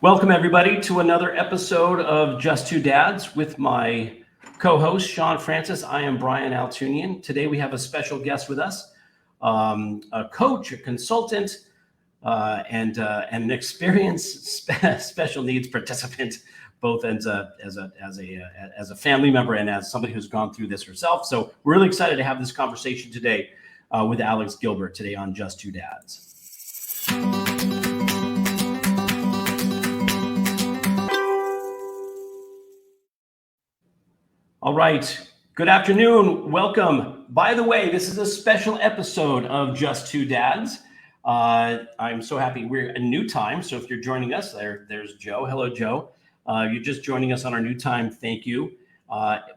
Welcome, everybody, to another episode of Just Two Dads with my co-host, Shawn Francis. I am Brian Altunian. Today, we have a special guest with us, a coach, a consultant, and an experienced special needs participant, both as a family member and as somebody who's gone through this herself. So we're really excited to have this conversation today with Alex Gilbert today on Just Two Dads. All right. Good afternoon. Welcome. By the way, this is a special episode of Just Two Dads. I'm so happy we're a new time. So if you're joining us, there's Joe. Hello, Joe. You're just joining us on our new time. Thank you.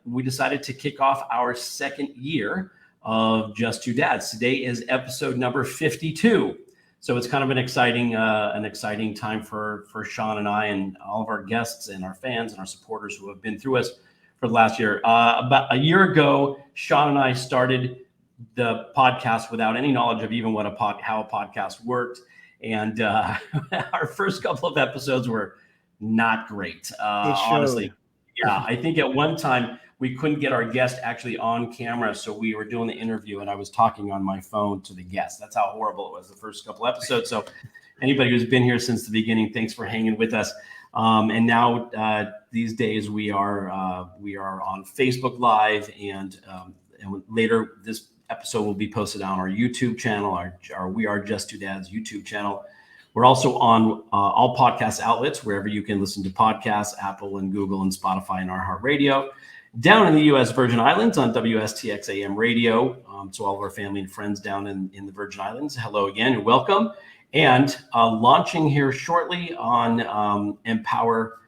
We decided to kick off our second year of Just Two Dads. Today is episode number 52. So it's kind of an exciting time for Shawn and I and all of our guests and our fans and our supporters who have been through us for the last year. About a year ago, Shawn and I started the podcast without any knowledge of even how a podcast worked. And our first couple of episodes were not great. Honestly. Yeah, I think at one time we couldn't get our guest actually on camera. So we were doing the interview and I was talking on my phone to the guest. That's how horrible it was the first couple episodes. So anybody who's been here since the beginning, thanks for hanging with us. And now these days we are on Facebook Live, and later this episode will be posted on our YouTube channel, our We Are Just Two Dads YouTube channel. We're also on all podcast outlets, wherever you can listen to podcasts, Apple and Google and Spotify and iHeartRadio. Down in the U.S. Virgin Islands on WSTX AM radio. To all of our family and friends down in the Virgin Islands, hello again and welcome. And launching here shortly on Empower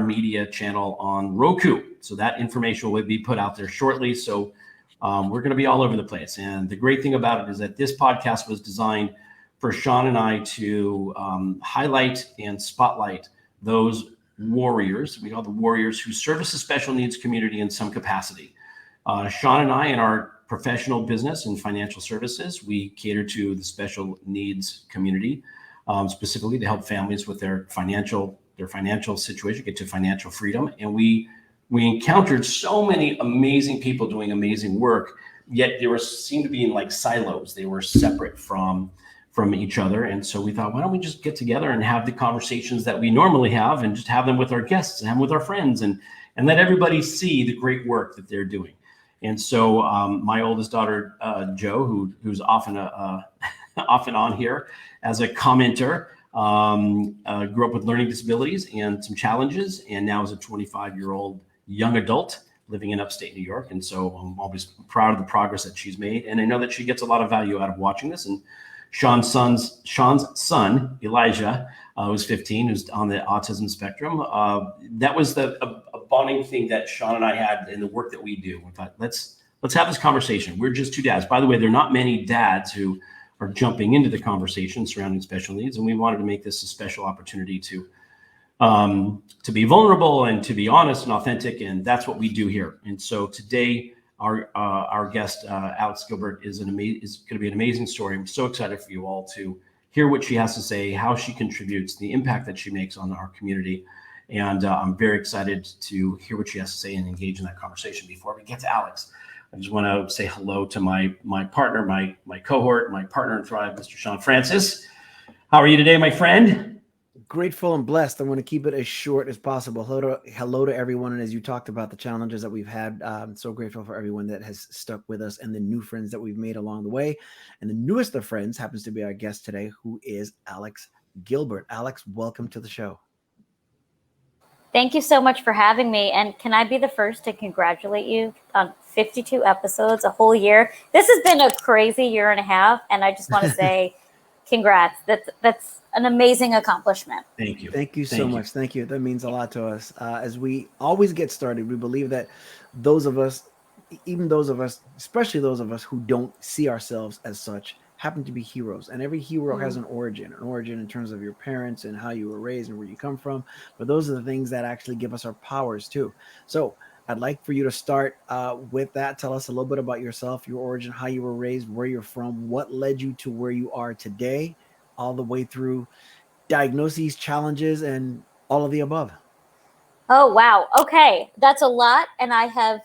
Media channel on Roku. So that information will be put out there shortly. So we're going to be all over the place. And the great thing about it is that this podcast was designed for Shawn and I to highlight and spotlight those warriors. We call the warriors who service the special needs community in some capacity. Shawn and I, in our professional business and financial services, we cater to the special needs community, specifically to help families with their financial situation, get to financial freedom. And we encountered so many amazing people doing amazing work, yet they seemed to be in like silos. They were separate from each other. And so we thought, why don't we just get together and have the conversations that we normally have and just have them with our guests and have them with our friends and let everybody see the great work that they're doing. And so my oldest daughter, Jo, who's often on here as a commenter, grew up with learning disabilities and some challenges, and now is a 25-year-old young adult living in upstate New York. And so I'm always proud of the progress that she's made. And I know that she gets a lot of value out of watching this. And Shawn's son, Elijah, who's 15, who's on the autism spectrum. That was a bonding thing that Shawn and I had in the work that we do. We thought, let's have this conversation. We're just two dads. By the way, there are not many dads who are jumping into the conversation surrounding special needs, and we wanted to make this a special opportunity to be vulnerable and to be honest and authentic, and that's what we do here. And so today, our guest Alex Gilbert is going to be an amazing story. I'm so excited for you all to hear what she has to say, how she contributes, the impact that she makes on our community. And I'm very excited to hear what she has to say and engage in that conversation. Before we get to Alex, I just want to say hello to my partner, my cohort, my partner in Thrive, Mr. Shawn Francis. How are you today, my friend? Grateful and blessed. I'm going to keep it as short as possible. Hello to everyone. And as you talked about the challenges that we've had, I'm so grateful for everyone that has stuck with us and the new friends that we've made along the way. And the newest of friends happens to be our guest today, who is Alex Gilbert. Alex, welcome to the show. Thank you so much for having me. And can I be the first to congratulate you on 52 episodes, a whole year? This has been a crazy year and a half. And I just want to say congrats. That's an amazing accomplishment. Thank you. Thank you so much. Thank you. That means a lot to us. As we always get started, we believe that those of us, especially those of us who don't see ourselves as such, happen to be heroes. And every hero has an origin in terms of your parents and how you were raised and where you come from. But those are the things that actually give us our powers too. So I'd like for you to start with that. Tell us a little bit about yourself, your origin, how you were raised, where you're from, what led you to where you are today, all the way through diagnoses, challenges, and all of the above. Oh, wow. Okay. That's a lot. And I have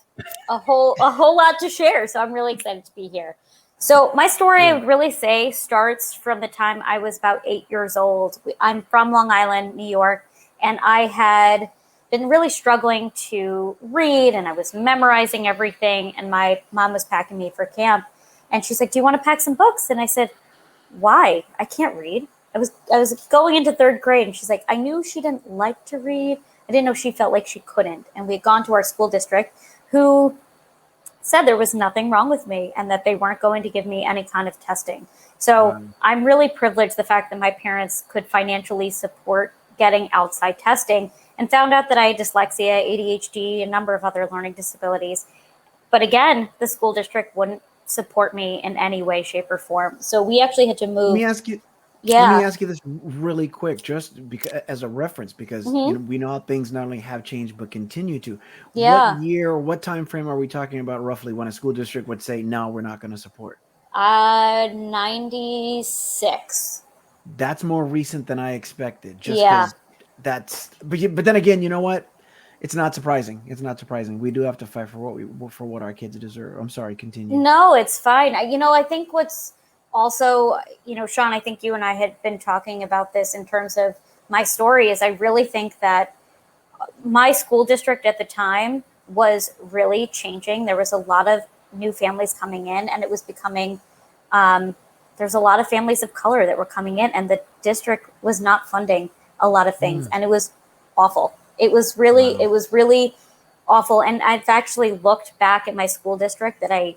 a whole lot to share. So I'm really excited to be here. So my story, I would really say, starts from the time I was about 8 years old. I'm from Long Island, New York, and I had been really struggling to read, and I was memorizing everything. And my mom was packing me for camp, and she's like, "Do you want to pack some books?" And I said, "Why? I can't read." I was going into third grade, and she's like, "I knew she didn't like to read. I didn't know she felt like she couldn't." And we had gone to our school district, who said there was nothing wrong with me and that they weren't going to give me any kind of testing. So I'm really privileged the fact that my parents could financially support getting outside testing, and found out that I had dyslexia, ADHD, a number of other learning disabilities. But again, the school district wouldn't support me in any way, shape, or form. So we actually had to move. Let me ask you this really quick, just because, as a reference, because we know how things not only have changed but continue to. Yeah. What year, what time frame are we talking about roughly when a school district would say, "No, we're not going to support"? 96. That's more recent than I expected. Just because but then again, you know what? It's not surprising. It's not surprising. We do have to fight for what our kids deserve. I'm sorry, continue. No, it's fine. I think what's also, Shawn, I think you and I had been talking about this in terms of my story, is I really think that my school district at the time was really changing. There was a lot of new families coming in, and it was becoming, there's a lot of families of color that were coming in, and the district was not funding a lot of things. And it was awful. It was really awful. And I've actually looked back at my school district that I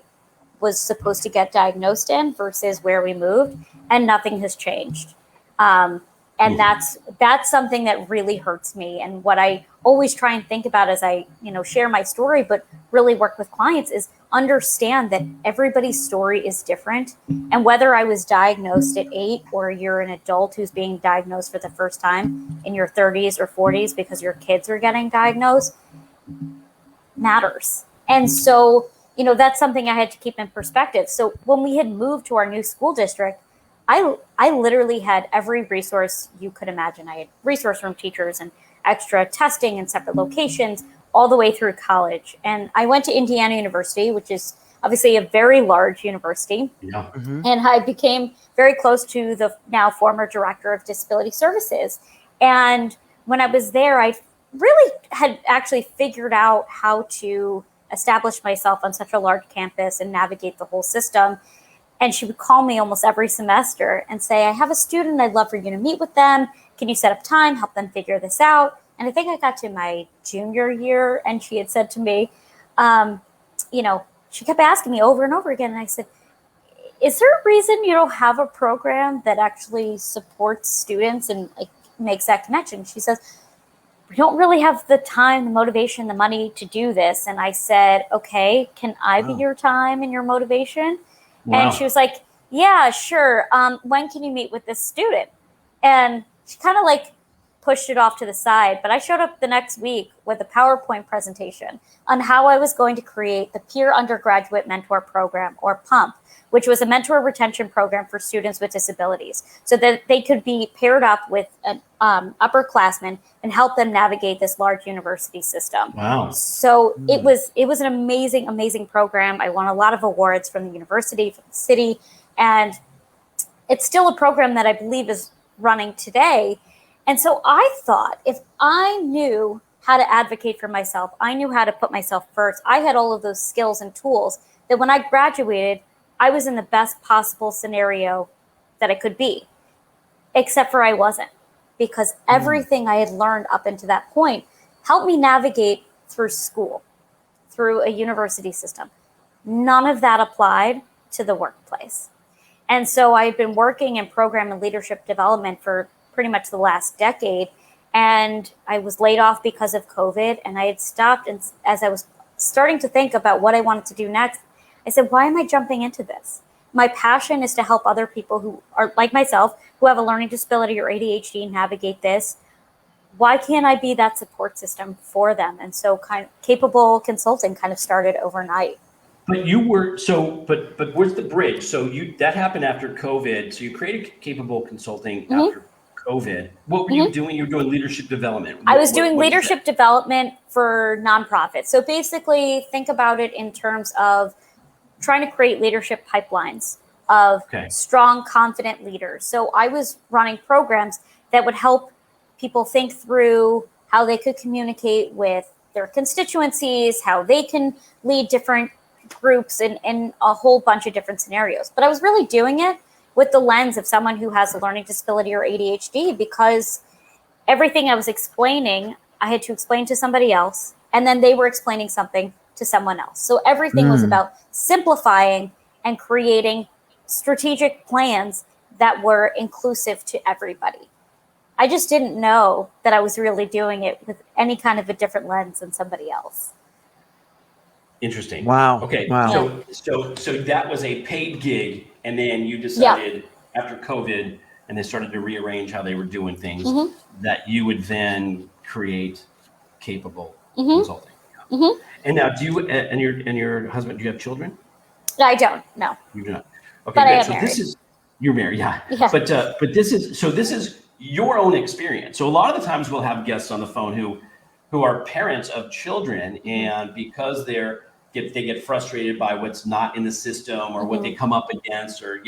was supposed to get diagnosed in versus where we moved, and nothing has changed. And that's something that really hurts me. And what I always try and think about as I, share my story, but really work with clients, is understand that everybody's story is different. And whether I was diagnosed at 8, or you're an adult who's being diagnosed for the first time in your 30s or 40s because your kids are getting diagnosed, matters. And so, that's something I had to keep in perspective. So when we had moved to our new school district, I literally had every resource you could imagine. I had resource room teachers and extra testing in separate locations all the way through college. And I went to Indiana University, which is obviously a very large university. Yeah. And I became very close to the now former director of disability services. And when I was there, I really had actually figured out how to establish myself on such a large campus and navigate the whole system. And she would call me almost every semester and say, "I have a student. I'd love for you to meet with them. Can you set up time, help them figure this out?" And I think I got to my junior year, and she had said to me, she kept asking me over and over again. And I said, "Is there a reason you don't have a program that actually supports students and makes that connection?" She says, "We don't really have the time, the motivation, the money to do this." And I said, "Okay, can I be your time and your motivation?" Wow. And she was like, "Yeah, sure. When can you meet with this student?" And she kind of pushed it off to the side. But I showed up the next week with a PowerPoint presentation on how I was going to create the Peer Undergraduate Mentor Program, or PUMP, which was a mentor retention program for students with disabilities, so that they could be paired up with an upperclassmen and help them navigate this large university system. Wow. So it was an amazing, amazing program. I won a lot of awards from the university, from the city, and it's still a program that I believe is running today. And so I thought, if I knew how to advocate for myself, I knew how to put myself first, I had all of those skills and tools, that when I graduated, I was in the best possible scenario that I could be, except for I wasn't, because everything I had learned up until that point helped me navigate through school, through a university system. None of that applied to the workplace. And so I've been working in program and leadership development for pretty much the last decade. And I was laid off because of COVID, and I had stopped. And as I was starting to think about what I wanted to do next, I said, why am I jumping into this? My passion is to help other people who are like myself, who have a learning disability or ADHD, navigate this. Why can't I be that support system for them? And so capable consulting kind of started overnight. But you were, but where's the bridge? So that happened after COVID. So you created capable consulting after COVID, what were you doing? You were doing leadership development. I was doing leadership development for nonprofits. So basically, think about it in terms of trying to create leadership pipelines of strong, confident leaders. So I was running programs that would help people think through how they could communicate with their constituencies, how they can lead different groups in a whole bunch of different scenarios. But I was really doing it with the lens of someone who has a learning disability or ADHD, because everything I was explaining, I had to explain to somebody else, and then they were explaining something to someone else. So everything was about simplifying and creating strategic plans that were inclusive to everybody. I just didn't know that I was really doing it with any kind of a different lens than somebody else. Interesting. Wow. Okay. Wow. So that was a paid gig, and then you decided after COVID, and they started to rearrange how they were doing things, that you would then create capable consulting. And now, do you and your husband, do you have children? I don't. No. You do not. Okay. But good. I am So married. this is you're married, yeah. But this is your own experience. So a lot of the times we'll have guests on the phone who are parents of children, and because they get frustrated by what's not in the system or what they come up against, or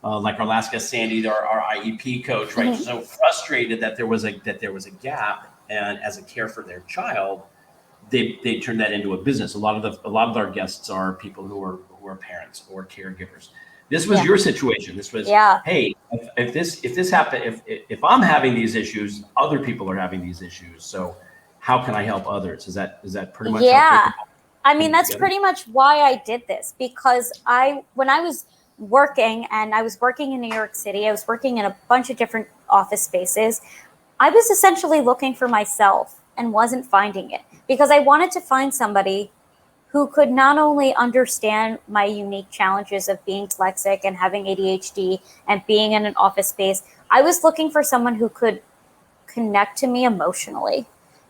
like our last guest Sandy, our IEP coach, right? So frustrated that there was a gap, and as a care for their child, they turned that into a business. A lot of our guests are people who are parents or caregivers. This was your situation. This was, hey, if this happened, if I'm having these issues, other people are having these issues. So how can I help others? Is that pretty much? Yeah. I mean, that's pretty much why I did this, because when I was working, and I was working in New York City, I was working in a bunch of different office spaces. I was essentially looking for myself and wasn't finding it, because I wanted to find somebody who could not only understand my unique challenges of being dyslexic and having ADHD and being in an office space. I was looking for someone who could connect to me emotionally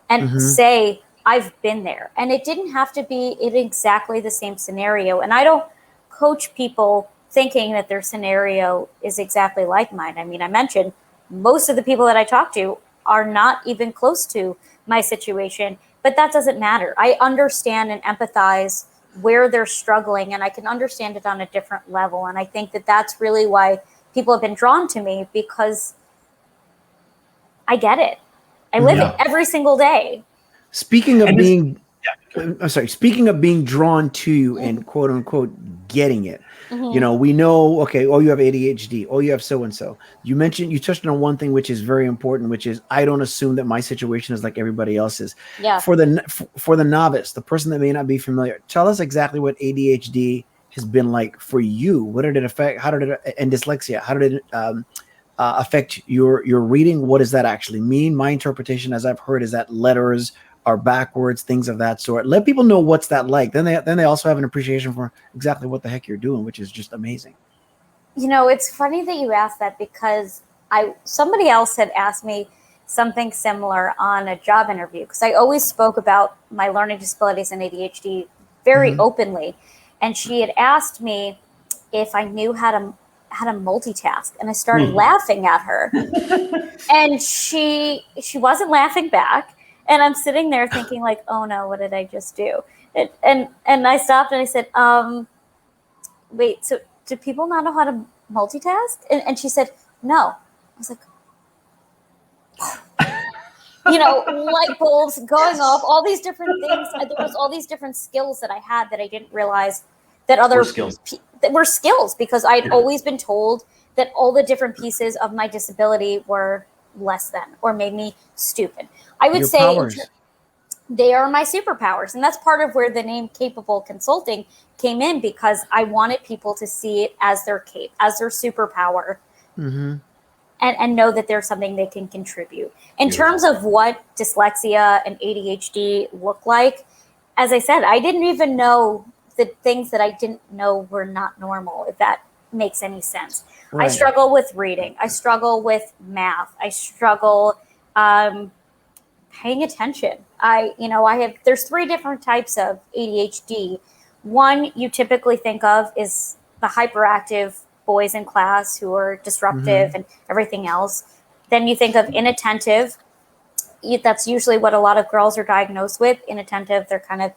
and say, I've been there. And it didn't have to be in exactly the same scenario. And I don't coach people thinking that their scenario is exactly like mine. I mean, I mentioned most of the people that I talk to are not even close to my situation, but that doesn't matter. I understand and empathize where they're struggling, and I can understand it on a different level. And I think that that's really why people have been drawn to me, because I get it. I live it every single day. Speaking of being drawn to you and quote unquote getting it, we know, okay, oh, you have ADHD, oh, you have so-and-so. You touched on one thing, which is very important, which is, I don't assume that my situation is like everybody else's. Yeah. For the novice, the person that may not be familiar, tell us exactly what ADHD has been like for you. What did it affect? How did it, and dyslexia, how did it affect your reading? What does that actually mean? My interpretation, as I've heard, is that letters are backwards, things of that sort. Let people know what's that like. Then they also have an appreciation for exactly what the heck you're doing, which is just amazing. It's funny that you asked that, because somebody else had asked me something similar on a job interview, because I always spoke about my learning disabilities and ADHD very openly. And she had asked me if I knew how to multitask, and I started laughing at her. And she wasn't laughing back. And I'm sitting there thinking, like, oh no, what did I just do? And I stopped and I said, wait, so do people not know how to multitask? And she said, no. I was like, light bulbs going off, all these different things. There was all these different skills that I had that I didn't realize that other skills that were skills, because I'd always been told that all the different pieces of my disability were less than or made me stupid. I would say they are my superpowers. And that's part of where the name Capable Consulting came in, because I wanted people to see it as their as their superpower, and know that there's something they can contribute. In terms of what dyslexia and ADHD look like, as I said, I didn't even know the things that I didn't know were not normal, if that makes any sense. Right. I struggle with reading. I struggle with math. I struggle paying attention. There's 3 different types of ADHD. One you typically think of is the hyperactive boys in class who are disruptive and everything else. Then you think of inattentive. That's usually what a lot of girls are diagnosed with. Inattentive, they're kind of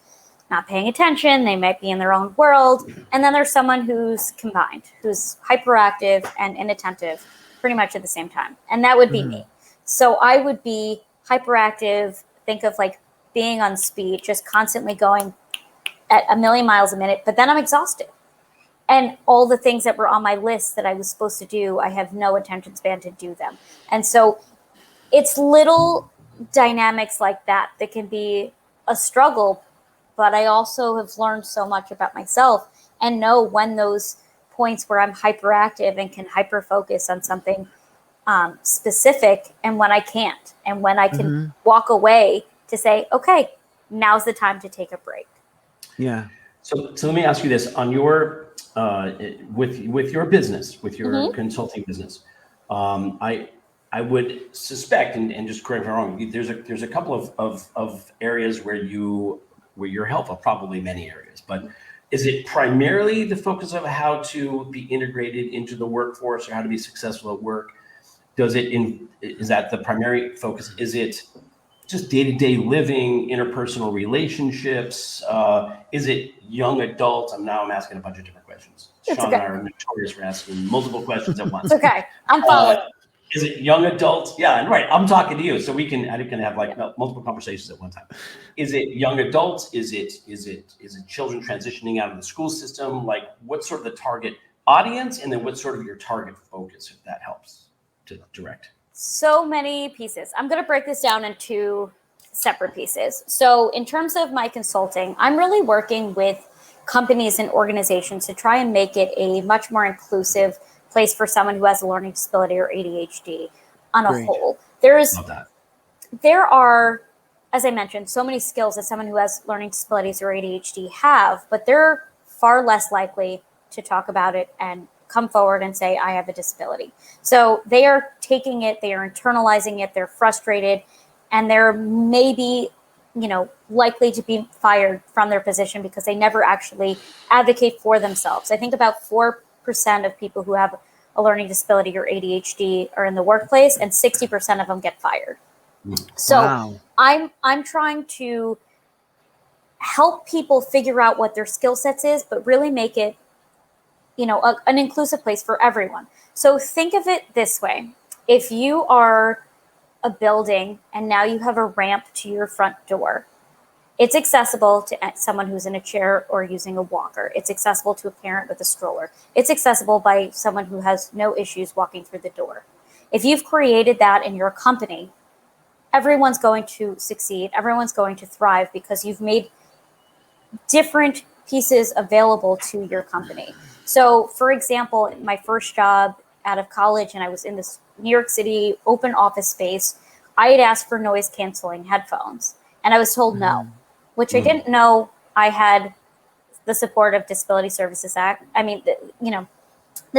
not paying attention. They might be in their own world. And then there's someone who's combined, who's hyperactive and inattentive pretty much at the same time. And that would be me. So I would be hyperactive. Think of like being on speed, just constantly going at 1,000,000 miles a minute, but then I'm exhausted. And all the things that were on my list that I was supposed to do, I have no attention span to do them. And so it's little dynamics like that that can be a struggle, but I also have learned so much about myself and know when those points where I'm hyperactive and can hyper focus on something specific and when I can't, and when I can walk away to say, okay, now's the time to take a break. Yeah. So let me ask you this: on your with your business, with your consulting business, I would suspect, and just correct me if I'm wrong, there's a couple of areas where you're helpful, probably many areas, but is it primarily the focus of how to be integrated into the workforce or how to be successful at work? Is that the primary focus? Is it just day-to-day living, interpersonal relationships? Is it young adults? I'm asking a bunch of different questions. It's Shawn okay. and I are notorious for asking multiple questions at once. It's okay. I'm following. Is it young adults? Yeah, right. I'm talking to you, so I can have like multiple conversations at one time. Is it young adults? Is it children transitioning out of the school system? Like, what's sort of the target audience, and then what's sort of your target focus, if that helps to direct? So many pieces. I'm going to break this down into separate pieces. So in terms of my consulting, I'm really working with companies and organizations to try and make it a much more inclusive place for someone who has a learning disability or ADHD on a whole. There are, as I mentioned, so many skills that someone who has learning disabilities or ADHD have, but they're far less likely to talk about it and come forward and say, I have a disability. So they are taking it, they are internalizing it, they're frustrated, and they're maybe, likely to be fired from their position because they never actually advocate for themselves. I think about 4% of people who have a learning disability or ADHD are in the workplace, and 60% of them get fired. So I'm trying to help people figure out what their skill sets is, but really make it an inclusive place for everyone. So think of it this way. If you are a building and now you have a ramp to your front door, it's accessible to someone who's in a chair or using a walker. It's accessible to a parent with a stroller. It's accessible by someone who has no issues walking through the door. If you've created that in your company, everyone's going to succeed. Everyone's going to thrive because you've made different pieces available to your company. So, for example, my first job out of college, and I was in this New York City open office space, I had asked for noise canceling headphones, and I was told no, which I didn't know I had the support of Disability Services Act. I mean, this you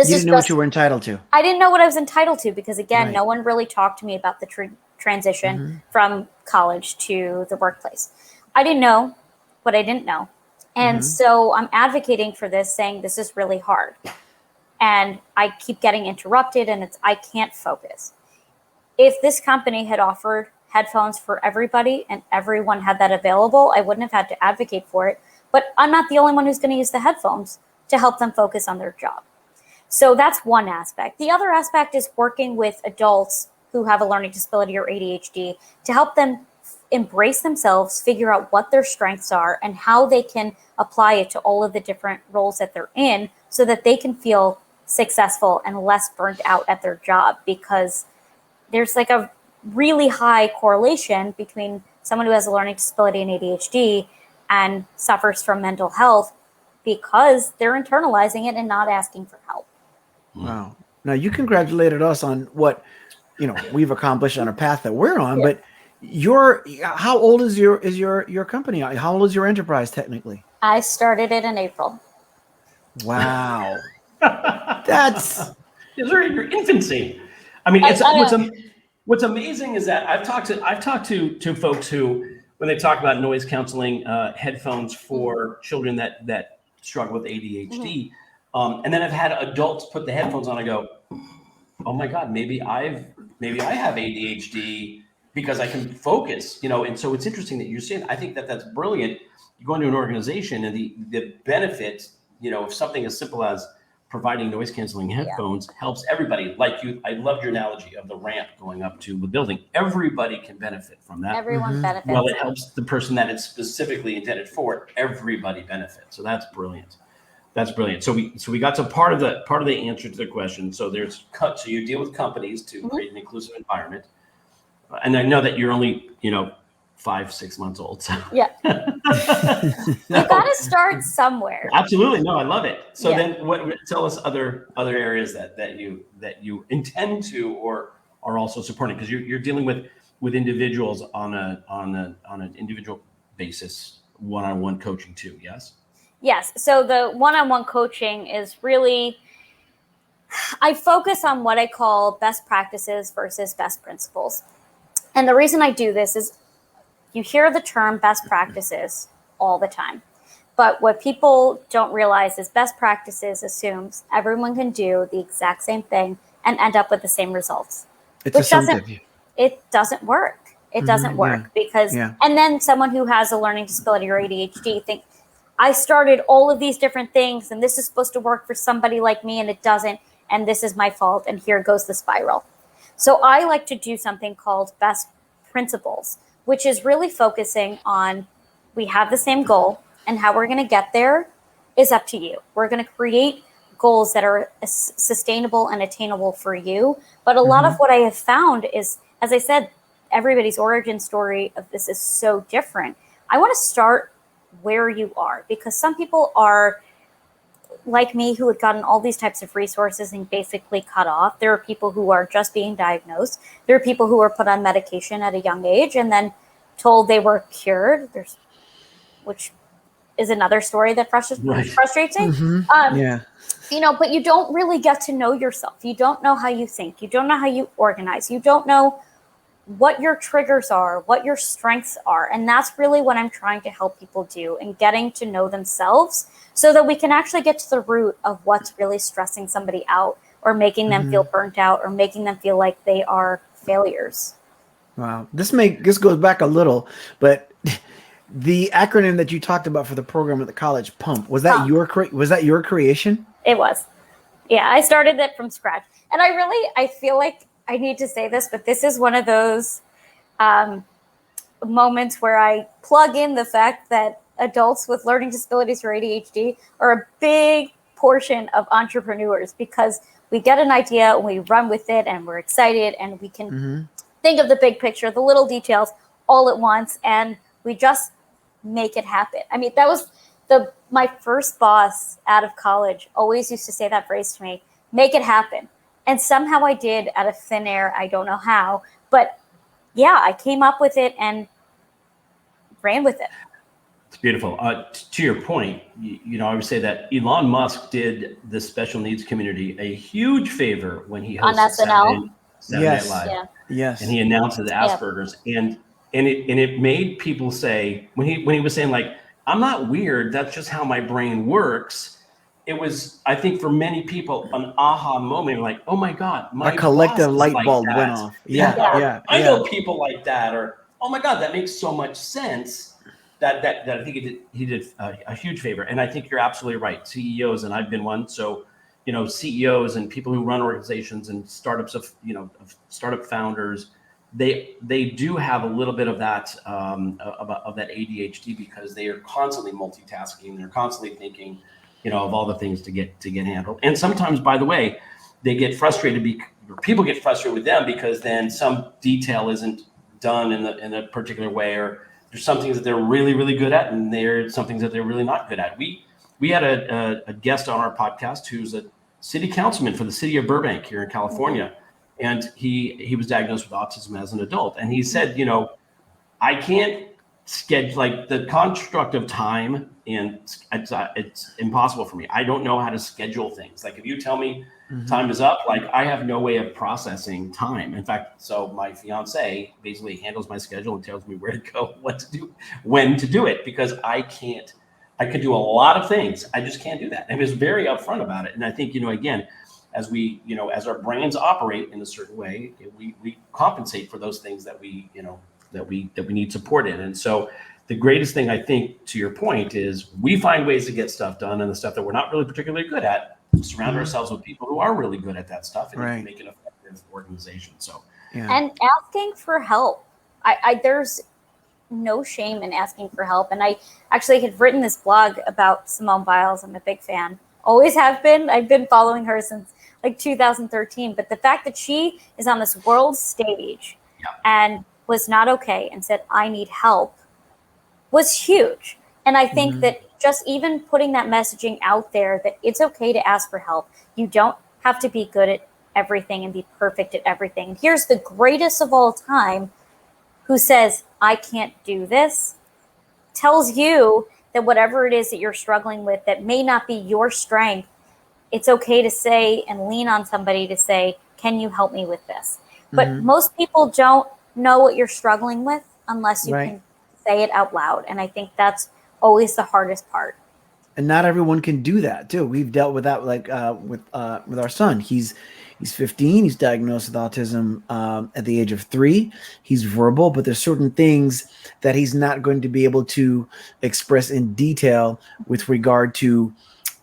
is didn't know what you were entitled to. I didn't know what I was entitled to because, again, no one really talked to me about the transition from college to the workplace. I didn't know what I didn't know. And so I'm advocating for this, saying this is really hard. And I keep getting interrupted and I can't focus. If this company had offered headphones for everybody and everyone had that available, I wouldn't have had to advocate for it. But I'm not the only one who's going to use the headphones to help them focus on their job. So that's one aspect. The other aspect is working with adults who have a learning disability or ADHD to help them embrace themselves, figure out what their strengths are and how they can apply it to all of the different roles that they're in so that they can feel successful and less burnt out at their job, because there's like a really high correlation between someone who has a learning disability and ADHD and suffers from mental health because they're internalizing it and not asking for help. Wow. Now you congratulated us on what, we've accomplished on a path that we're on, but how old is your company? How old is your enterprise technically? I started it in April. Wow. That's your infancy. I mean, what's amazing is that I've talked to folks who, when they talk about noise canceling headphones for children that struggle with ADHD, and then I've had adults put the headphones on and go, oh my God, maybe I've maybe I have ADHD because I can focus, and so it's interesting that you're saying, I think that that's brilliant. You go into an organization and the benefits, of something as simple as providing noise canceling headphones helps everybody. Like I loved your analogy of the ramp going up to the building. Everybody can benefit from that. Everyone benefits. Well, it helps the person that it's specifically intended for. Everybody benefits. So that's brilliant. That's brilliant. So we got to part of the answer to the question. So so you deal with companies to create an inclusive environment. And I know that you're only, 5-6 months old. So. Yeah. You got to start somewhere. Absolutely. No, I love it. So then tell us other areas that you intend to or are also supporting, because you're dealing with individuals on an individual basis, one-on-one coaching too. Yes. Yes. So the one-on-one coaching is really, I focus on what I call best practices versus best principles. And the reason I do this is you hear the term best practices all the time. But what people don't realize is best practices assumes everyone can do the exact same thing and end up with the same results. It doesn't work. It doesn't work because, and then someone who has a learning disability or ADHD think, I started all of these different things and this is supposed to work for somebody like me and it doesn't, and this is my fault, and here goes the spiral. So I like to do something called best principles, which is really focusing on, we have the same goal and how we're going to get there is up to you. We're going to create goals that are sustainable and attainable for you. But a lot of what I have found is, as I said, everybody's origin story of this is so different. I want to start where you are, because some people are like me who had gotten all these types of resources and basically cut off. There are people who are just being diagnosed. There are people who are put on medication at a young age and then told they were cured. Which is another story that frustrates me. But you don't really get to know yourself. You don't know how you think. You don't know how you organize. You don't know what your triggers are, what your strengths are. And that's really what I'm trying to help people do, and getting to know themselves so that we can actually get to the root of what's really stressing somebody out or making them feel burnt out or making them feel like they are failures. Wow. This goes back a little, but the acronym that you talked about for the program at the college, PUMP, was that your creation? It was. Yeah, I started it from scratch. And I feel like I need to say this, but this is one of those moments where I plug in the fact that adults with learning disabilities or ADHD are a big portion of entrepreneurs, because we get an idea and we run with it and we're excited and we can think of the big picture, the little details all at once, and we just make it happen. I mean, that was my first boss out of college always used to say that phrase to me, make it happen. And somehow I did out of thin air. I don't know how, but yeah, I came up with it and ran with it. It's beautiful. To your point, I would say that Elon Musk did the special needs community a huge favor when he hosted on SNL. Saturday Night Live. Yeah. Yes. And he announced the Asperger's, and it made people say, when he was saying, like, I'm not weird, that's just how my brain works. It was, I think, for many people, an aha moment, like, oh my God, my a collective light like bulb that. went off. I know people like that, or oh my God, that makes so much sense. That I think he did a huge favor. And I think you're absolutely right. CEOs, and I've been one. So, CEOs and people who run organizations and startups of startup founders, they do have a little bit of that of that ADHD, because they are constantly multitasking. They're constantly thinking, of all the things to get handled. And sometimes, by the way, they get frustrated people get frustrated with them because then some detail isn't done in a particular way, or there's some things that they're really, really good at, and there's some things that they're really not good at. We had a guest on our podcast who's a city councilman for the city of Burbank here in California. And he was diagnosed with autism as an adult. And he said, I can't schedule, like, the construct of time, and it's impossible for me. I don't know how to schedule things. Like, if you tell me time is up, like, I have no way of processing time. In fact, so my fiance basically handles my schedule and tells me where to go, what to do, when to do it, because I could do a lot of things. I just can't do that. And he was very upfront about it. And I think, again, as we, as our brains operate in a certain way, we compensate for those things that we need support in. And so the greatest thing, I think, to your point, is we find ways to get stuff done, and the stuff that we're not really particularly good at, surround ourselves with people who are really good at that stuff, and Right. make an effective organization. So, And asking for help. There's no shame in asking for help. And I actually had written this blog about Simone Biles. I'm a big fan. Always have been. I've been following her since like 2013. But the fact that she is on this world stage and was not okay and said, I need help, was huge. And I think that just even putting that messaging out there, that it's okay to ask for help. You don't have to be good at everything and be perfect at everything. And here's the greatest of all time, who says, I can't do this, tells you that whatever it is that you're struggling with that may not be your strength, it's okay to say and lean on somebody to say, can you help me with this? But most people don't know what you're struggling with unless you can say it out loud. And I think that's always the hardest part. And not everyone can do that too. We've dealt with that, like with our son. He's 15. He's diagnosed with autism at the age of 3. He's verbal, but there's certain things that he's not going to be able to express in detail with regard to,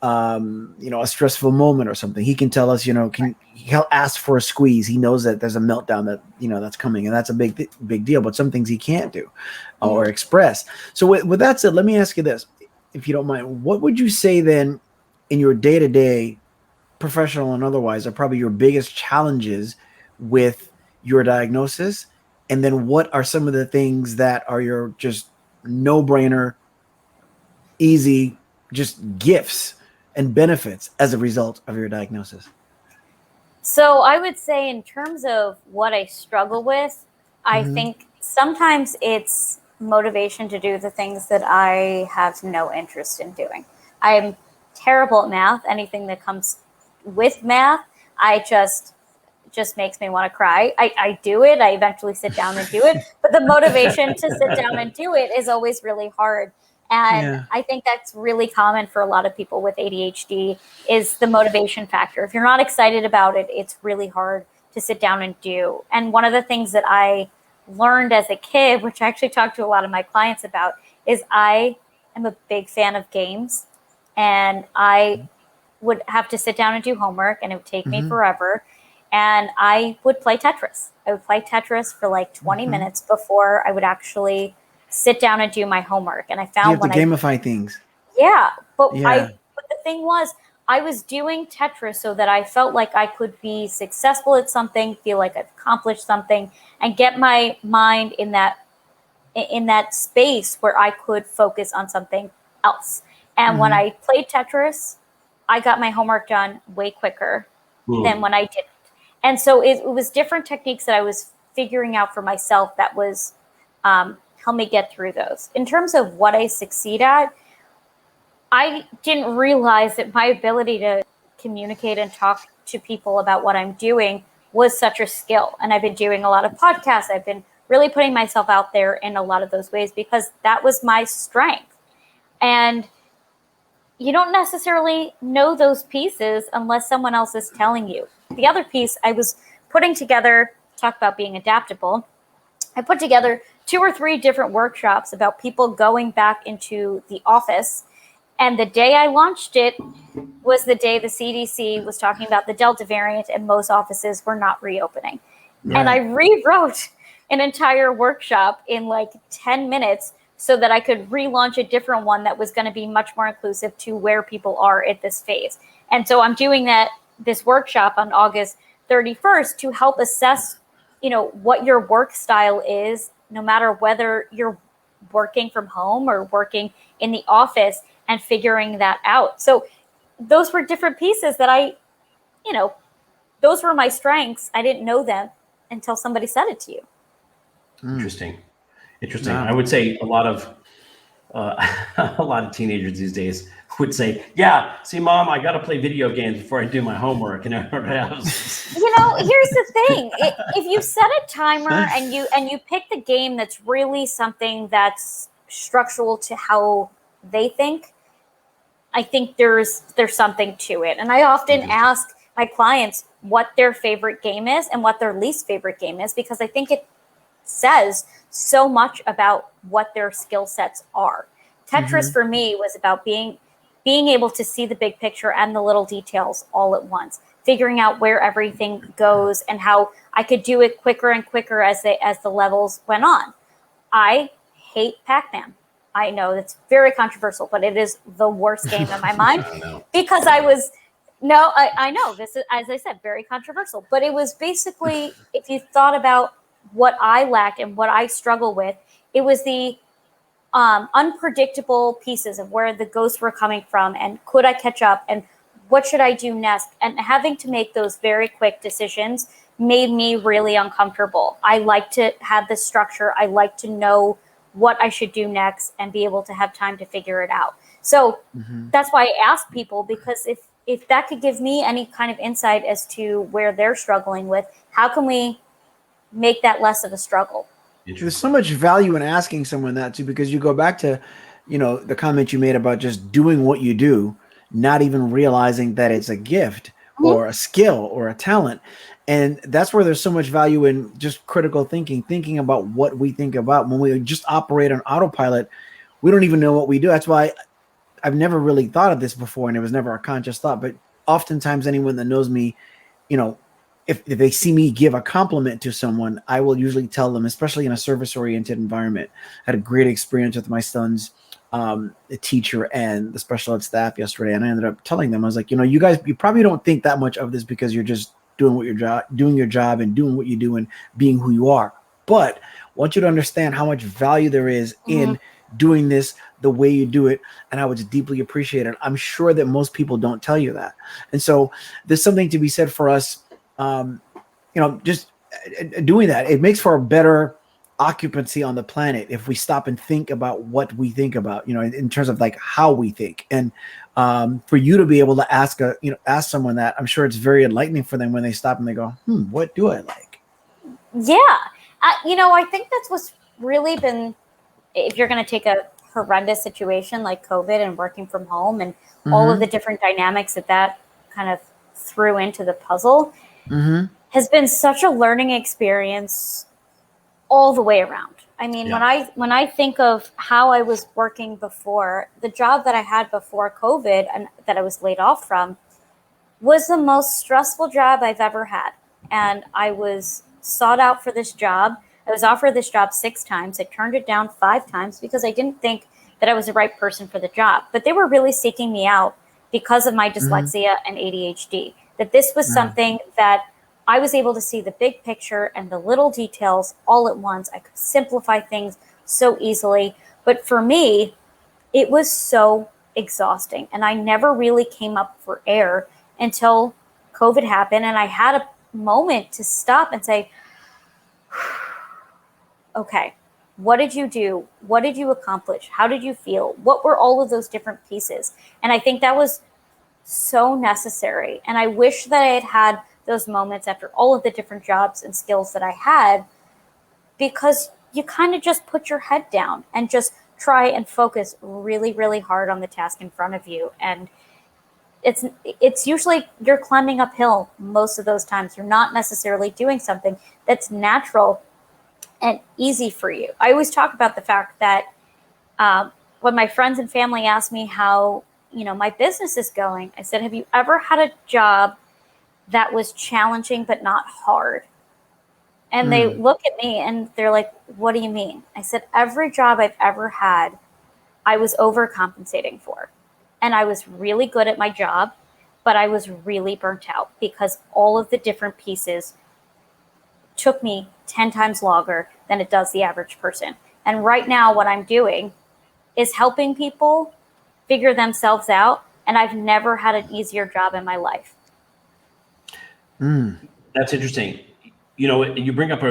a stressful moment or something. He can tell us, he'll ask for a squeeze. He knows that there's a meltdown that, that's coming, and that's a big deal. But some things he can't do or express. So with that said, let me ask you this, if you don't mind. What would you say then in your day-to-day, professional and otherwise, are probably your biggest challenges with your diagnosis? And then what are some of the things that are your just no-brainer, easy, just gifts and benefits as a result of your diagnosis? So I would say, in terms of what I struggle with, I think sometimes it's motivation to do the things that I have no interest in doing. I'm terrible at math. Anything that comes with math, I just makes me want to cry. I do it. I eventually sit down and do it. But the motivation to sit down and do it is always really hard. And I think that's really common for a lot of people with ADHD, is the motivation factor. If you're not excited about it, it's really hard to sit down and do. And one of the things that I learned as a kid, which I actually talked to a lot of my clients about, is I am a big fan of games. And I would have to sit down and do homework, and it would take me forever. And I would play Tetris. I would play Tetris for like 20 minutes before I would actually sit down and do my homework. And I found you have to gamify things. Yeah. But the thing was, I was doing Tetris so that I felt like I could be successful at something, feel like I've accomplished something, and get my mind in that space where I could focus on something else. And when I played Tetris, I got my homework done way quicker than when I didn't. And so it was different techniques that I was figuring out for myself that was help me get through those. In terms of what I succeed at, I didn't realize that my ability to communicate and talk to people about what I'm doing was such a skill. And I've been doing a lot of podcasts. I've been really putting myself out there in a lot of those ways because that was my strength. And you don't necessarily know those pieces unless someone else is telling you. The other piece I was putting together, talk about being adaptable, I put together 2 or 3 different workshops about people going back into the office. And the day I launched it was the day the CDC was talking about the Delta variant and most offices were not reopening. Right. And I rewrote an entire workshop in like 10 minutes so that I could relaunch a different one that was going to be much more inclusive to where people are at this phase. And so I'm doing this workshop on August 31st to help assess, what your work style is, no matter whether you're working from home or working in the office, and figuring that out. So those were different pieces that those were my strengths. I didn't know them until somebody said it to you. Interesting. Wow. I would say a lot of teenagers these days would say, "Yeah, see, Mom, I got to play video games before I do my homework." And everybody else. Here's the thing: if you set a timer and you pick the game that's really something that's structural to how they think, I think there's something to it. And I often ask my clients what their favorite game is and what their least favorite game is, because I think it says so much about what their skill sets are. Tetris for me was about being able to see the big picture and the little details all at once, figuring out where everything goes and how I could do it quicker and quicker as the levels went on. I hate Pac-Man. I know that's very controversial, but it is the worst game in my mind because I know this is, as I said, very controversial, but it was basically, if you thought about what I lacked and what I struggle with, it was the unpredictable pieces of where the ghosts were coming from and could I catch up and what should I do next? And having to make those very quick decisions made me really uncomfortable. I like to have the structure. I like to know what I should do next and be able to have time to figure it out. So that's why I ask people, because if that could give me any kind of insight as to where they're struggling with, how can we make that less of a struggle? There's so much value in asking someone that too, because you go back to, the comment you made about just doing what you do, not even realizing that it's a gift or a skill or a talent. And that's where there's so much value in just critical thinking about what we think about. When we just operate on autopilot, we don't even know what we do. That's why I've never really thought of this before, and it was never a conscious thought. But oftentimes anyone that knows me, if they see me give a compliment to someone, I will usually tell them, especially in a service-oriented environment. I had a great experience with my son's the teacher and the special ed staff yesterday, and I ended up telling them, I was like, you guys, you probably don't think that much of this because you're just doing your job and doing what you do and being who you are. But I want you to understand how much value there is in doing this the way you do it, and I would deeply appreciate it. I'm sure that most people don't tell you that. And so there's something to be said for us, just doing that. It makes for a better occupancy on the planet if we stop and think about what we think about, in terms of like how we think. And for you to be able to ask someone that, I'm sure it's very enlightening for them when they stop and they go, what do I like? Yeah. I think that's what's really been, if you're going to take a horrendous situation like COVID and working from home and all of the different dynamics that kind of threw into the puzzle, has been such a learning experience all the way around. I mean, when I think of how I was working before, the job that I had before COVID and that I was laid off from was the most stressful job I've ever had. And I was sought out for this job. I was offered this job 6 times. I turned it down 5 times because I didn't think that I was the right person for the job. But they were really seeking me out because of my dyslexia and ADHD, that this was something that I was able to see the big picture and the little details all at once. I could simplify things so easily. But for me, it was so exhausting. And I never really came up for air until COVID happened. And I had a moment to stop and say, okay, what did you do? What did you accomplish? How did you feel? What were all of those different pieces? And I think that was so necessary. And I wish that I had had those moments after all of the different jobs and skills that I had, because you kind of just put your head down and just try and focus really, really hard on the task in front of you. And it's usually you're climbing uphill most of those times. You're not necessarily doing something that's natural and easy for you. I always talk about the fact that when my friends and family ask me how, my business is going, I said, have you ever had a job that was challenging but not hard? And they look at me and they're like, what do you mean? I said, every job I've ever had, I was overcompensating for. And I was really good at my job, but I was really burnt out because all of the different pieces took me 10 times longer than it does the average person. And right now what I'm doing is helping people figure themselves out. And I've never had an easier job in my life. That's interesting. You bring up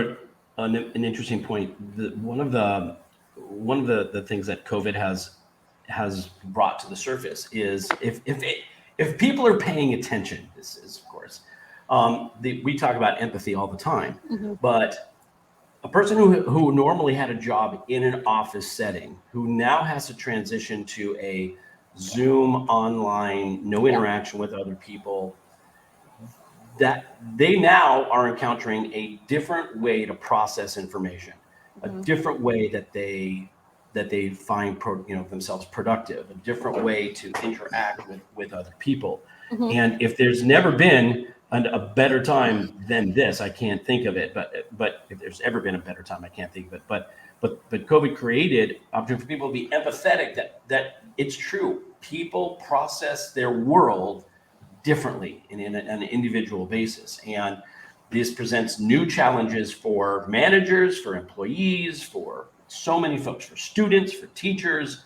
an interesting point. One of the things that COVID has brought to the surface is if people are paying attention, this is of course, we talk about empathy all the time, but a person who normally had a job in an office setting, who now has to transition to a Zoom online, no interaction with other people, that they now are encountering a different way to process information, a different way that they find themselves productive, a different way to interact with other people. And if there's never been a better time than this, I can't think of it. But if there's ever been a better time, I can't think of it. But COVID created opportunity for people to be empathetic. That it's true. People process their world differently in an individual basis, and this presents new challenges for managers, for employees, for so many folks, for students, for teachers,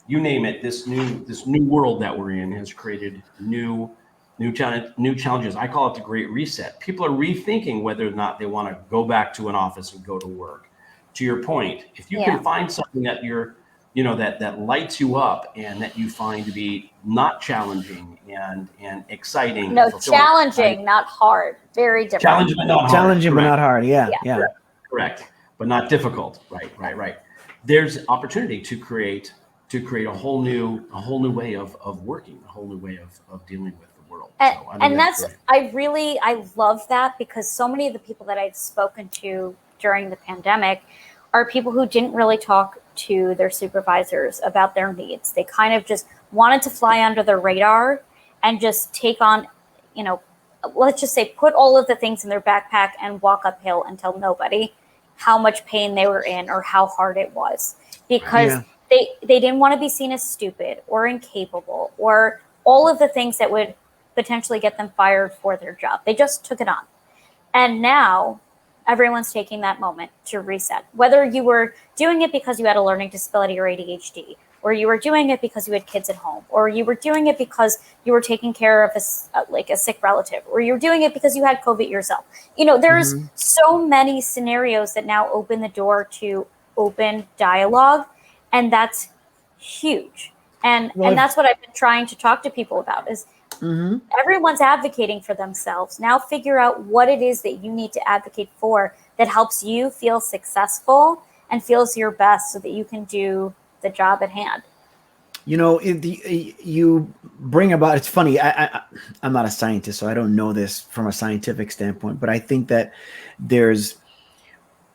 you name it. This new world that we're in has created new challenges. I call it the Great Reset. People are rethinking whether or not they want to go back to an office and go to work. To your point, if you can find something that that lights you up and that you find to be not challenging and exciting. No, challenging, not hard. Very different. Challenging, but not hard. Challenging, but not hard. Yeah. Correct. But not difficult. Right. There's opportunity to create a whole new way of working, a whole new way of dealing with the world. I love that, because so many of the people that I've spoken to during the pandemic are people who didn't really talk to their supervisors about their needs. They kind of just wanted to fly under the radar and just take on, let's just say, put all of the things in their backpack and walk uphill and tell nobody how much pain they were in or how hard it was, because they didn't want to be seen as stupid or incapable or all of the things that would potentially get them fired for their job. They just took it on. And now everyone's taking that moment to reset. Whether you were doing it because you had a learning disability or ADHD, or you were doing it because you had kids at home, or you were doing it because you were taking care of a sick relative, or you're doing it because you had COVID yourself. There's so many scenarios that now open the door to open dialogue, and that's huge. And that's what I've been trying to talk to people about is everyone's advocating for themselves. Now figure out what it is that you need to advocate for that helps you feel successful and feels your best so that you can do the job at hand. You bring about, it's funny, I'm not a scientist, so I don't know this from a scientific standpoint, but I think that there's,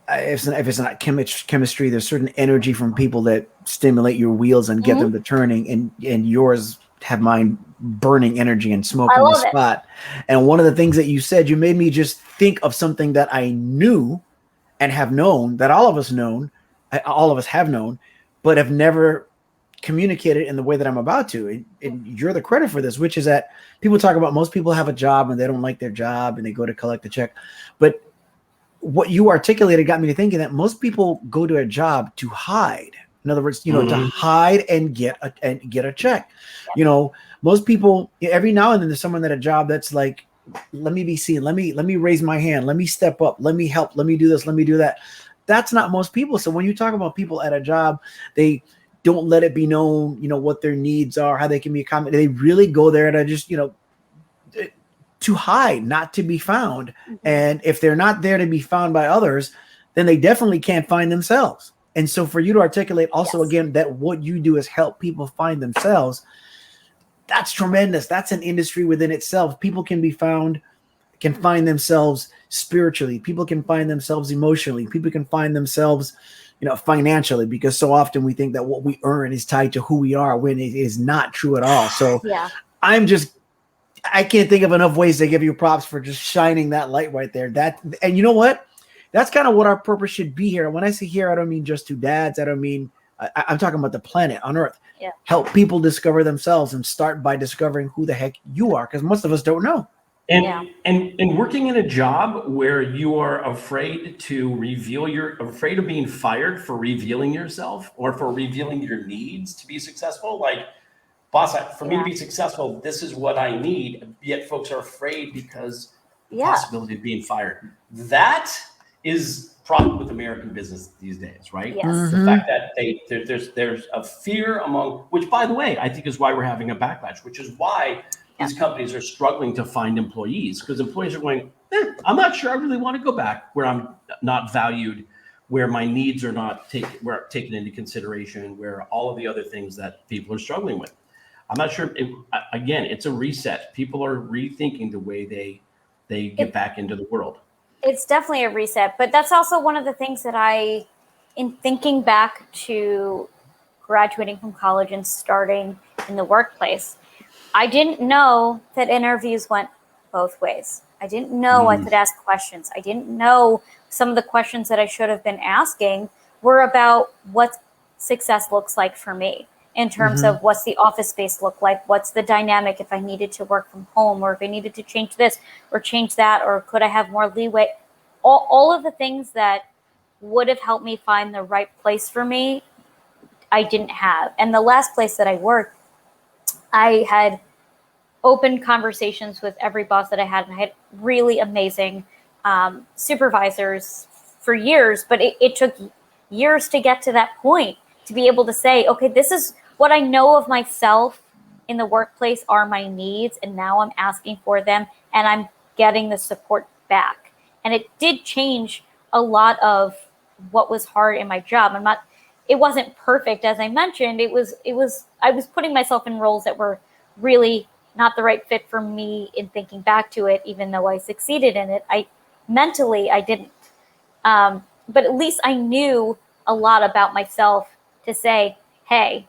if it's not chemistry, there's certain energy from people that stimulate your wheels and get them to turning, and yours have mine burning energy and smoke on the spot. And one of the things that you said, you made me just think of something that I knew and have known, that all of us have known, but have never communicated in the way that I'm about to. And you're the credit for this, which is that people talk about most people have a job and they don't like their job and they go to collect a check. But what you articulated got me to thinking that most people go to a job to hide. In other words, to hide and get a check. Most people, every now and then there's someone at a job that's like, let me be seen. Let me raise my hand. Let me step up. Let me help. Let me do this. Let me do that. That's not most people. So when you talk about people at a job, they don't let it be known, what their needs are, how they can be accommodated. They really go there to just, to hide, not to be found. And if they're not there to be found by others, then they definitely can't find themselves. And so for you to articulate also, again, that what you do is help people find themselves, that's tremendous. That's an industry within itself. People can find themselves spiritually. People can find themselves emotionally. People can find themselves, financially, because so often we think that what we earn is tied to who we are, when it is not true at all. So I can't think of enough ways to give you props for just shining that light right there. And you know what? That's kind of what our purpose should be here. When I say here, I don't mean just two dads. I don't mean, I'm talking about the planet on Earth. Yeah. Help people discover themselves and start by discovering who the heck you are, because most of us don't know. And working in a job where you are afraid to afraid of being fired for revealing yourself or for revealing your needs to be successful. Like, boss, for me to be successful, this is what I need. Yet folks are afraid because the possibility of being fired. That is problem with American business these days, right? Yes. The fact that there's a fear among, which by the way, I think is why we're having a backlash, which is why these companies are struggling to find employees, because employees are going, I'm not sure I really want to go back where I'm not valued, where my needs are not taken into consideration, where all of the other things that people are struggling with. I'm not sure. Again, it's a reset. People are rethinking the way they they get back into the world. It's definitely a reset, but that's also one of the things that in thinking back to graduating from college and starting in the workplace, I didn't know that interviews went both ways. I didn't know I could ask questions. I didn't know some of the questions that I should have been asking were about what success looks like for me in terms of what's the office space look like, what's the dynamic if I needed to work from home, or if I needed to change this or change that, or could I have more leeway? All of the things that would have helped me find the right place for me, I didn't have. And the last place that I worked, I had open conversations with every boss that I had, and I had really amazing supervisors for years, but it took years to get to that point to be able to say, okay, this is what I know of myself in the workplace are my needs, and now I'm asking for them and I'm getting the support back. And it did change a lot of what was hard in my job. It wasn't perfect, as I mentioned. I was putting myself in roles that were really not the right fit for me in thinking back to it, even though I succeeded in it. Mentally, I didn't. But at least I knew a lot about myself to say, hey,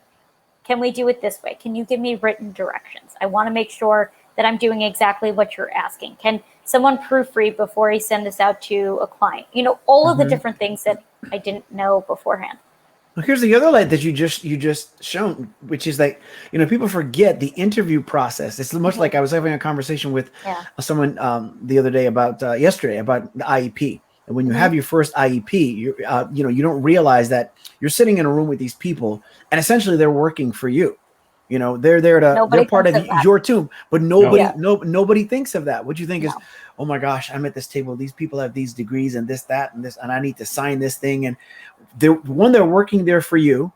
can we do it this way? Can you give me written directions? I want to make sure that I'm doing exactly what you're asking. Can someone proofread before I send this out to a client? All of the different things that I didn't know beforehand. Well, here's the other light that you just shown, which is like, people forget the interview process. It's much like I was having a conversation with someone the other day yesterday about the IEP. And when you have your first IEP, you don't realize that you're sitting in a room with these people, and essentially they're working for you. They're there they're part of your team, but nobody thinks of that. What you think is, oh my gosh, I'm at this table. These people have these degrees and this, that, and this, and I need to sign this thing. And they're working there for you.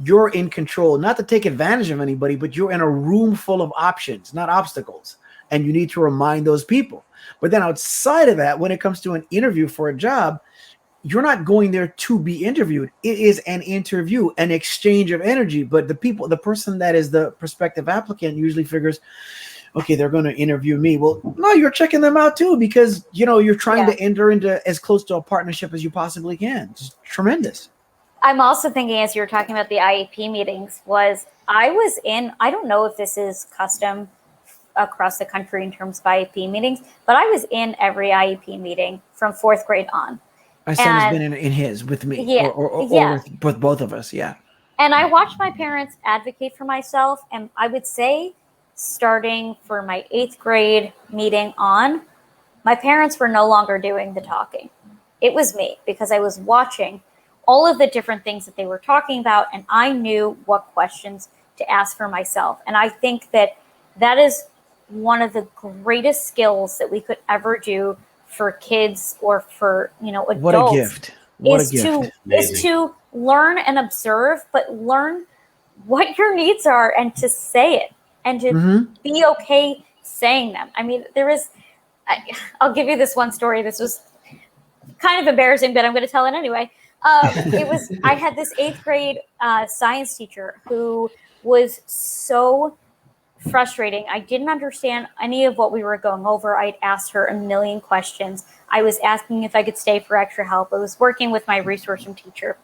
You're in control, not to take advantage of anybody, but you're in a room full of options, not obstacles. And you need to remind those people. But then outside of that, when it comes to an interview for a job, you're not going there to be interviewed. It is an interview, an exchange of energy. But the person that is the prospective applicant usually figures, okay, they're going to interview me. Well, no, you're checking them out too, because, you're trying to enter into as close to a partnership as you possibly can. It's tremendous. I'm also thinking, as you were talking about the IEP meetings, I don't know if this is custom across the country in terms of IEP meetings, but I was in every IEP meeting from 4th grade on. My son has been in his with me, or with both of us. Yeah. And I watched my parents advocate for myself. And I would say starting for my 8th grade meeting on, my parents were no longer doing the talking. It was me, because I was watching all of the different things that they were talking about, and I knew what questions to ask for myself. And I think that is one of the greatest skills that we could ever do for kids or for adults. What a gift! What a gift! Is to learn and observe, but learn what your needs are and to say it and to be okay saying them. I mean, I'll give you this one story. This was kind of embarrassing, but I'm going to tell it anyway. I had this 8th grade science teacher who was so frustrating. I didn't understand any of what we were going over. I'd asked her a million questions. I was asking if I could stay for extra help. I was working with my resource room teacher,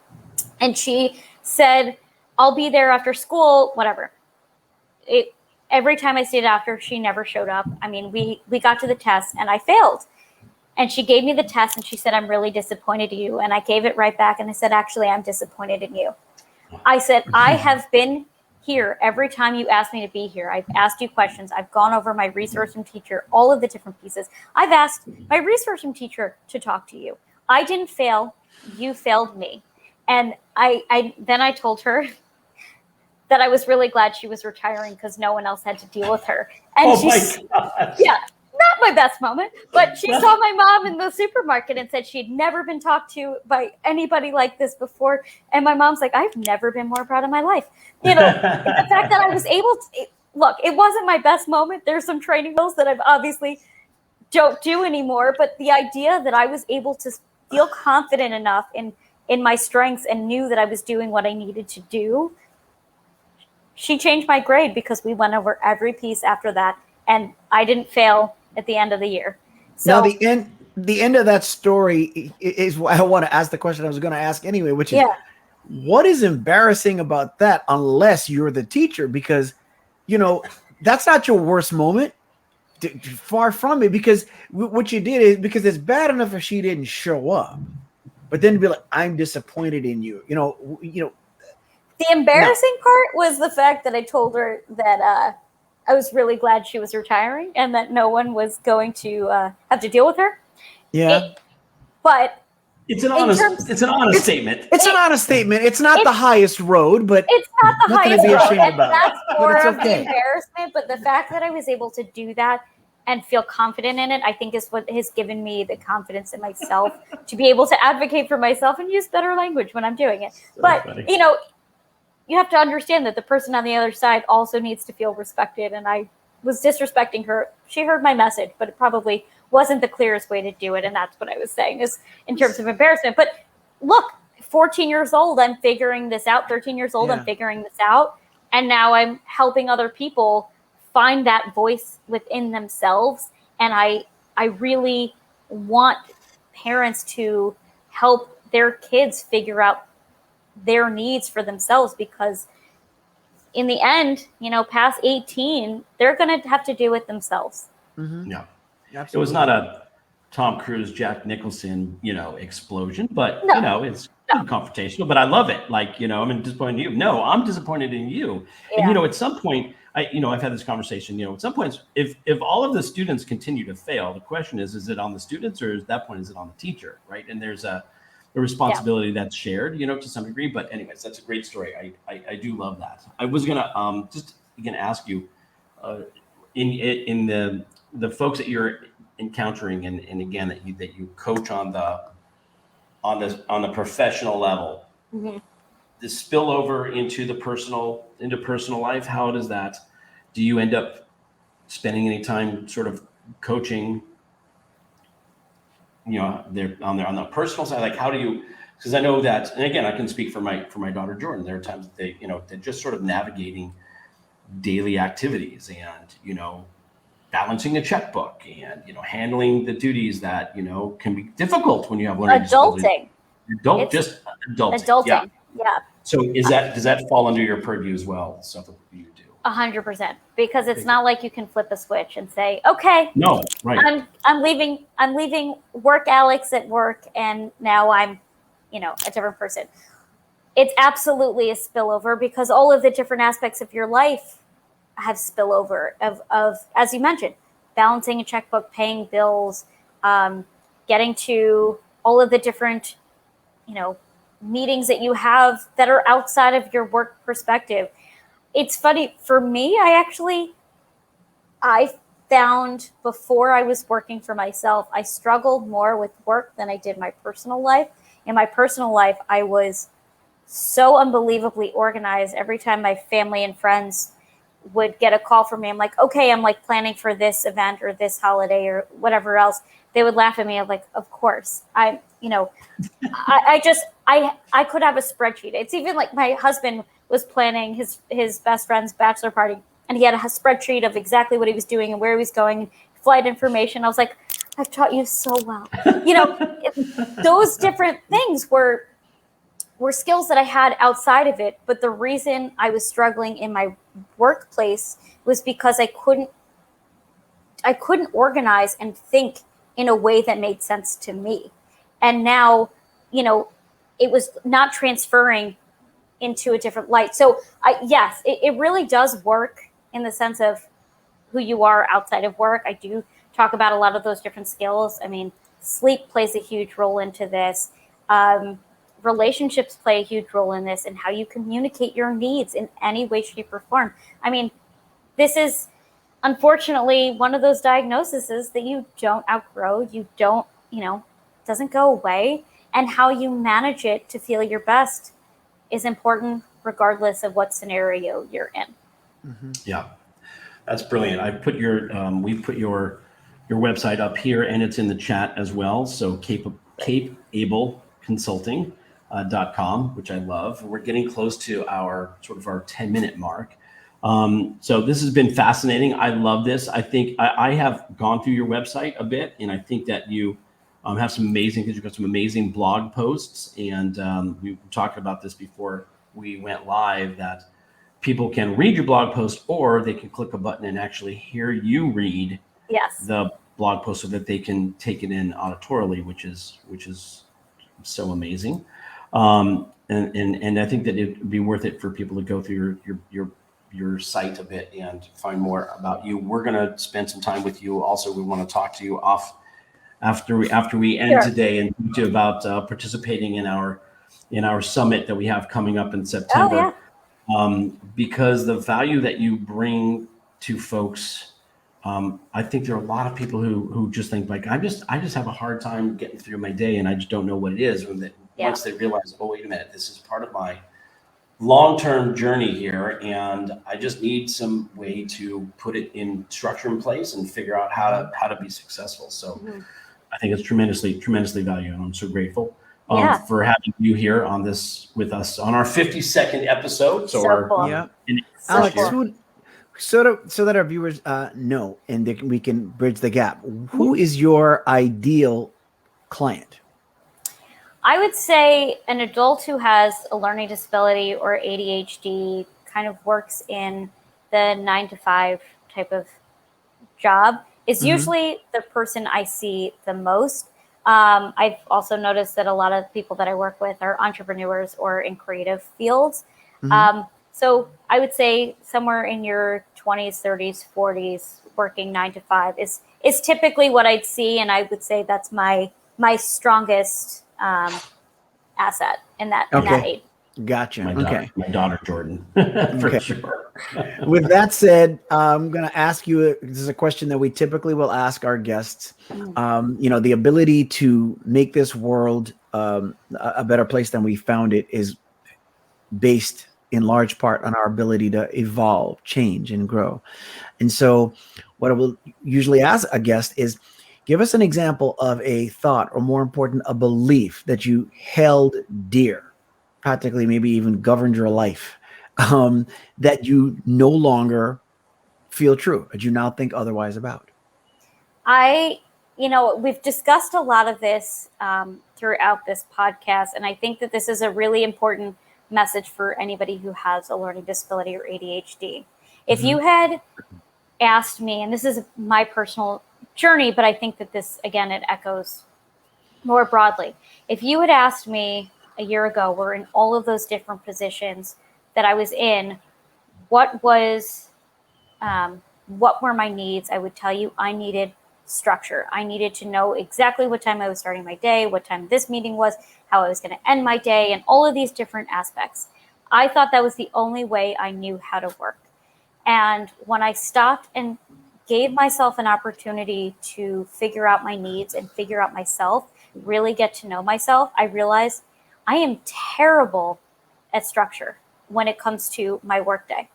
and she said, I'll be there after school, whatever. Every time I stayed after, she never showed up. I mean, we got to the test and I failed. And she gave me the test and she said, I'm really disappointed in you. And I gave it right back. And I said, actually, I'm disappointed in you. I said, I have been here every time you asked me to be here. I've asked you questions. I've gone over my resource room teacher, all of the different pieces. I've asked my resource room teacher to talk to you. I didn't fail. You failed me. And then I told her that I was really glad she was retiring because no one else had to deal with her. And yeah, not my best moment, but she saw my mom in the supermarket and said she'd never been talked to by anybody like this before. And my mom's like, I've never been more proud of my life. The fact that I was able to, look, it wasn't my best moment. There's some training wheels that I've obviously don't do anymore, but the idea that I was able to feel confident enough in my strengths and knew that I was doing what I needed to do, she changed my grade because we went over every piece after that, and I didn't fail at the end of the year. So now the end of that story is why I want to ask the question I was going to ask anyway, which is, what is embarrassing about that unless you're the teacher? Because, that's not your worst moment. Far from it, because what you did is, because it's bad enough if she didn't show up, but then be like, I'm disappointed in you. The embarrassing part was the fact that I told her that I was really glad she was retiring and that no one was going to have to deal with her. Yeah. But it's an honest statement. It's an honest statement. It's not the highest road, but it's not the nothing highest to be road. ashamed And about. that's more it's of the okay. embarrassment. But the fact that I was able to do that and feel confident in it, I think is what has given me the confidence in myself to be able to advocate for myself and use better language when I'm doing it. So but, funny. you have to understand that the person on the other side also needs to feel respected. And I was disrespecting her. She heard my message, but it probably wasn't the clearest way to do it. And that's what I was saying is in terms of embarrassment. But look, 14 years old, I'm figuring this out. 13 years old, I'm figuring this out. And now I'm helping other people find that voice within themselves. And I really want parents to help their kids figure out their needs for themselves, because in the end, past 18, they're going to have to do it themselves. Mm-hmm. Yeah. Absolutely. It was not a Tom Cruise, Jack Nicholson, explosion, but it's confrontational, but I love it. Like, I'm disappointed in you. No, I'm disappointed in you. Yeah. And, at some point, I've had this conversation, at some points, if all of the students continue to fail, the question is it on the students, or at that point, is it on the teacher? Right. And there's a responsibility that's shared, to some degree. But anyways, that's a great story. I do love that. I was going to just again ask you in the folks that you're encountering and again that you coach on the professional level, Mm-hmm. the spillover into personal life, how does that, do you end up spending any time sort of coaching they're on the personal side? Like, how do you, because I know that, and again, I can speak for my daughter Jordan, there are times that they're just sort of navigating daily activities and balancing a checkbook and handling the duties that can be difficult when you have learning disabilities. Adulting. Yeah. So does that fall under your purview as well, stuff that you do? 100%, because it's not like you can flip a switch and say, okay, no, right, I'm leaving work Alex at work and now I'm a different person. It's absolutely a spillover, because all of the different aspects of your life have spillover of as you mentioned, balancing a checkbook, paying bills, getting to all of the different meetings that you have that are outside of your work perspective. It's funny for me. I found before I was working for myself, I struggled more with work than I did my personal life. In my personal life, I was so unbelievably organized. Every time my family and friends would get a call from me, I'm like, okay, I'm like planning for this event or this holiday or whatever else. They would laugh at me. I'm like, of course. I could have a spreadsheet. It's even like my husband was planning his best friend's bachelor party, and he had a spreadsheet of exactly what he was doing and where he was going, flight information. I was like, I've taught you so well. Those different things were skills that I had outside of it. But the reason I was struggling in my workplace was because I couldn't organize and think in a way that made sense to me. And now, it was not transferring into a different light. So yes, it really does work in the sense of who you are outside of work. I do talk about a lot of those different skills. I mean, sleep plays a huge role into this. Relationships play a huge role in this, and how you communicate your needs in any way, shape, or form. I mean, this is unfortunately one of those diagnoses that you don't outgrow. You don't, doesn't go away. And how you manage it to feel your best is important regardless of what scenario you're in. Mm-hmm. Yeah, that's brilliant. We put your website up here, and it's in the chat as well. So capeableconsulting.com, which I love. We're getting close to our 10-minute mark. So this has been fascinating. I love this. I think I have gone through your website a bit, and I think that you have some amazing things. You've got some amazing blog posts, and we talked about this before we went live, that people can read your blog post, or they can click a button and actually hear you read the blog post so that they can take it in auditorily, which is so amazing. And I think that it would be worth it for people to go through your site a bit and find more about you. We're going to spend some time with you. Also, we want to talk to you after we end today, and talk to you about participating in our summit that we have coming up in September. Because the value that you bring to folks, I think there are a lot of people who just think like, I just have a hard time getting through my day, and I just don't know what it is. Once they realize, oh, wait a minute, this is part of my long-term journey here, and I just need some way to put it in structure in place and figure out how to be successful. So I think it's tremendously valuable, and I'm so grateful for having you here on this with us on our 52nd episode. Alex, so that our viewers know, and we can bridge the gap, who is your ideal client? I would say an adult who has a learning disability or ADHD, kind of works in the 9-to-5 type of job, is usually the person I see the most. I've also noticed that a lot of people that I work with are entrepreneurs or in creative fields. So I would say somewhere in your 20s, 30s, 40s, working 9-to-5 is typically what I'd see. And I would say that's my strongest asset in that age. Gotcha. My daughter Jordan, for sure. With that said, I'm going to ask you, this is a question that we typically will ask our guests. The ability to make this world a better place than we found it is based in large part on our ability to evolve, change, and grow. And so what I will usually ask a guest is, give us an example of a thought, or more important, a belief that you held dear, practically maybe even governed your life, that you no longer feel true, that you now think otherwise about. We've discussed a lot of this throughout this podcast, and I think that this is a really important message for anybody who has a learning disability or ADHD. If you had asked me, and this is my personal journey, but I think that this, again, it echoes more broadly. If you had asked me a year ago, we're in all of those different positions that I was in, what were my needs? I would tell you I needed structure. I needed to know exactly what time I was starting my day, what time this meeting was, how I was going to end my day, and all of these different aspects. I thought that was the only way I knew how to work. And when I stopped and gave myself an opportunity to figure out my needs and figure out myself, really get to know myself, I realized I am terrible at structure when it comes to my workday.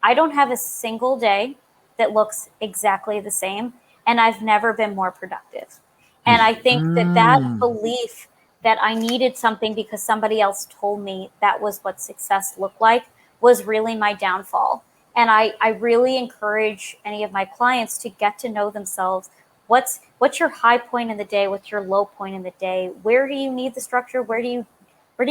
I don't have a single day that looks exactly the same, and I've never been more productive. And I think that belief that I needed something because somebody else told me that was what success looked like was really my downfall. And I really encourage any of my clients to get to know themselves. What's your high point in the day? What's your low point in the day? Where do you need the structure? Where do you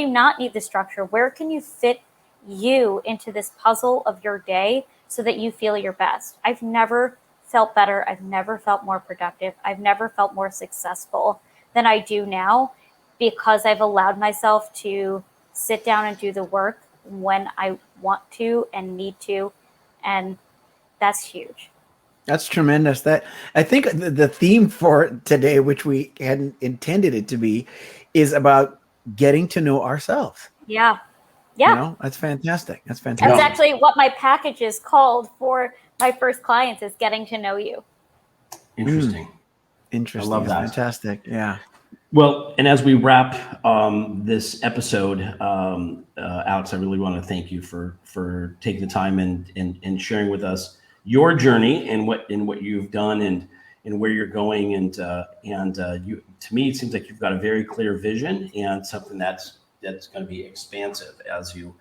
not need the structure? Where can you fit you into this puzzle of your day so that you feel your best? I've never felt better. I've never felt more productive. I've never felt more successful than I do now, because I've allowed myself to sit down and do the work when I want to and need to. And that's huge. That's tremendous. That, I think the theme for today, which we hadn't intended it to be, is about getting to know ourselves. Yeah. That's fantastic. That's actually what my package is called for my first clients, is getting to know you. Interesting. I love that. Fantastic. Yeah. Well, and as we wrap this episode, Alex, I really want to thank you for taking the time and sharing with us your journey and what you've done and where you're going. And you, to me, it seems like you've got a very clear vision and something that's going to be expansive as you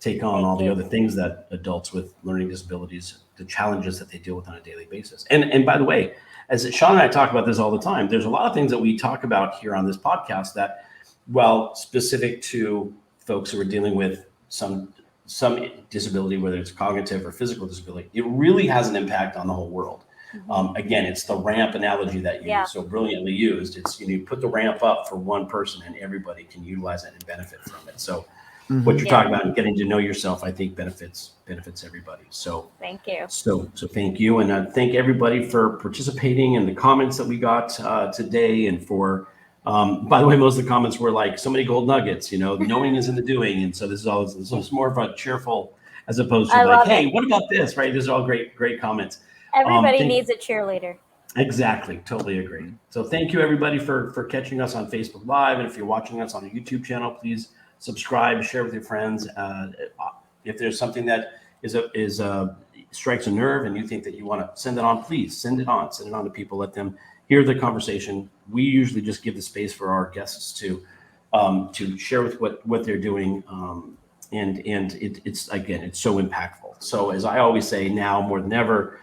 take on Thank all the you. other things that adults with learning disabilities, the challenges that they deal with on a daily basis. And by the way, as Shawn and I talk about this all the time, there's a lot of things that we talk about here on this podcast that, while specific to folks who are dealing with some disability, whether it's cognitive or physical disability, it really has an impact on the whole world. Again, it's the ramp analogy that you so brilliantly used. It's, you put the ramp up for one person and everybody can utilize it and benefit from it. So what you're talking about and getting to know yourself, I think benefits everybody. So thank you. So thank you. And thank everybody for participating in the comments that we got today. And for, by the way, most of the comments were like so many gold nuggets, knowing is in the doing. And so this is more of a cheerful, as opposed to like, hey, what about this, right? These are all great comments. Everybody needs a cheerleader. Exactly. Totally agree. So thank you everybody for catching us on Facebook Live. And if you're watching us on a YouTube channel, please subscribe, share with your friends. If there's something that strikes a nerve and you think that you want to send it on, please send it on to people, let them hear the conversation. We usually just give the space for our guests to share with what they're doing. And it's so impactful. So as I always say, now more than ever,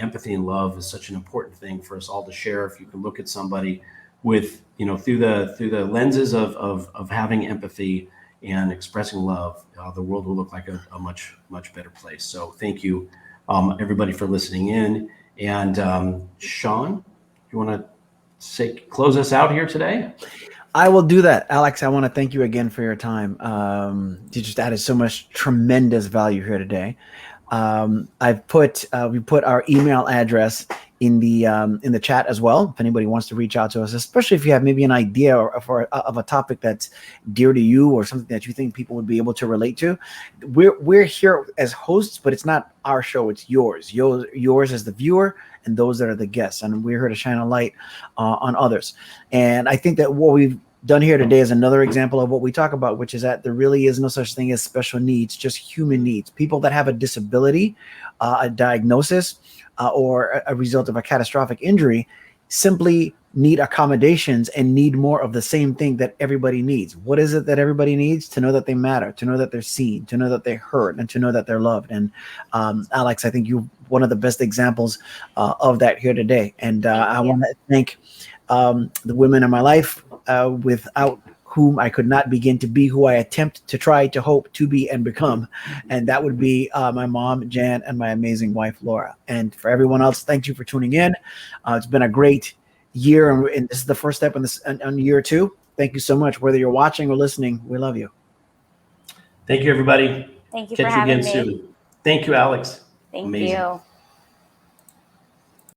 empathy and love is such an important thing for us all to share. If you can look at somebody with, through the lenses of having empathy and expressing love, the world will look like a much better place. So thank you, everybody, for listening in. And Shawn, you want to close us out here today? I will do that. Alex, I want to thank you again for your time. You just added so much tremendous value here today. we put our email address in the chat as well. If anybody wants to reach out to us, especially if you have maybe an idea of a topic that's dear to you or something that you think people would be able to relate to, we're here as hosts, but it's not our show. It's yours. Yours as the viewer, and those that are the guests. And we're here to shine a light on others. And I think that what we've done here today is another example of what we talk about, which is that there really is no such thing as special needs, just human needs. People that have a disability, a diagnosis, or a result of a catastrophic injury simply need accommodations and need more of the same thing that everybody needs. What is it that everybody needs? To know that they matter, to know that they're seen, to know that they're heard, and to know that they're loved. And Alex, I think you're one of the best examples of that here today. And I want to thank the women in my life, without whom I could not begin to be who I attempt to try to hope to be and become. And that would be my mom, Jan, and my amazing wife, Laura. And for everyone else, thank you for tuning in. It's been a great year, and this is the first step on year 2. Thank you so much. Whether you're watching or listening, we love you. Thank you, everybody. Thank you Catch for having you again me. soon. Thank you, Alex. Thank Amazing. you.